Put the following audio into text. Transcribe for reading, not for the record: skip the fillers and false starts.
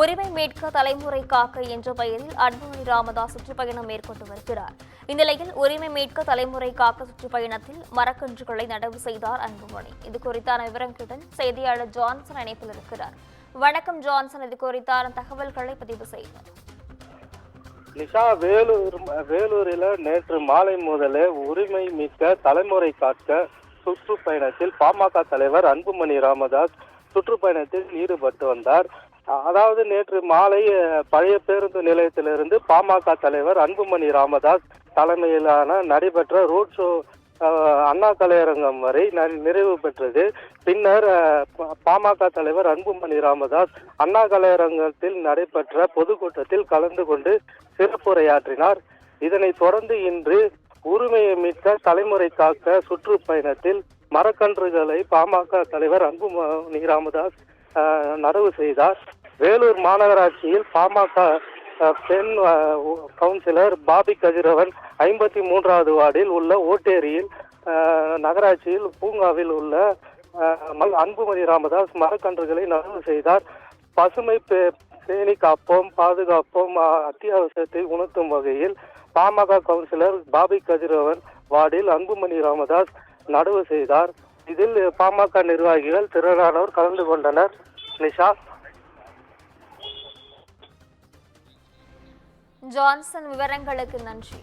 உரிமை மீட்க தலைமுறை காக்க என்ற பெயரில் அன்புமணி ராமதாஸ் சுற்றுப்பயணம் மேற்கொண்டு வருகிறார். இந்நிலையில் உரிமை மீட்க தலைமுறை காக்க சுற்றுப்பயணத்தில் மரக்கன்றுகளை நடவு செய்தார் அன்புமணி. இது குறித்தான விவரங்களுடன் செய்தியாளர் ஜான்சன் இணைப்பில் இருக்கிறார். வணக்கம் ஜான்சன், இது குறித்தான தகவல்களை பதிவு செய்யுங்கள். நிஷா, வேலூரில் நேற்று மாலை முதலே உரிமை மீட்க தலைமுறை காக்க சுற்றுப்பயணத்தில் பாமக தலைவர் அன்புமணி ராமதாஸ் சுற்றுப்பயணத்தில் ஈடுபட்டு வந்தார். அதாவது நேற்று மாலை பழைய பேருந்து நிலையத்திலிருந்து பாமக தலைவர் அன்புமணி ராமதாஸ் தலைமையிலான நடைபெற்ற ரோட் ஷோ அண்ணா கலையரங்கம் வரை நிறைவு பெற்றது. பின்னர் பாமக தலைவர் அன்புமணி ராமதாஸ் அண்ணா கலையரங்கத்தில் நடைபெற்ற பொதுக்கூட்டத்தில் கலந்து கொண்டு சிறப்புரையாற்றினார். இதனைத் தொடர்ந்து இன்று உரிமையை மீட்க தலைமுறை காக்க சுற்றுப்பயணத்தில் மரக்கன்றுகளை பாமக தலைவர் அன்புமணி ராமதாஸ் நடவு செய்தார். வேலூர் மாநகராட்சியில் பாமக பெண் கவுன்சிலர் பாபி கதிரவன் 53வது வார்டில் உள்ள ஓட்டேரியில் நகராட்சியில் பூங்காவில் உள்ள அன்புமணி ராமதாஸ் மரக்கன்றுகளை நடவு செய்தார். பசுமை பேணி காப்போம், பாதுகாப்போம் அத்தியாவசியத்தை உணர்த்தும் வகையில் பாமக கவுன்சிலர் பாபி கதிரவன் வார்டில் அன்புமணி ராமதாஸ் நடவு செய்தார். இதில் பாமக நிர்வாகிகள் திரளானோர் கலந்து கொண்டனர். நிஷா, ஜான்சன், விவரங்களுக்கு நன்றி.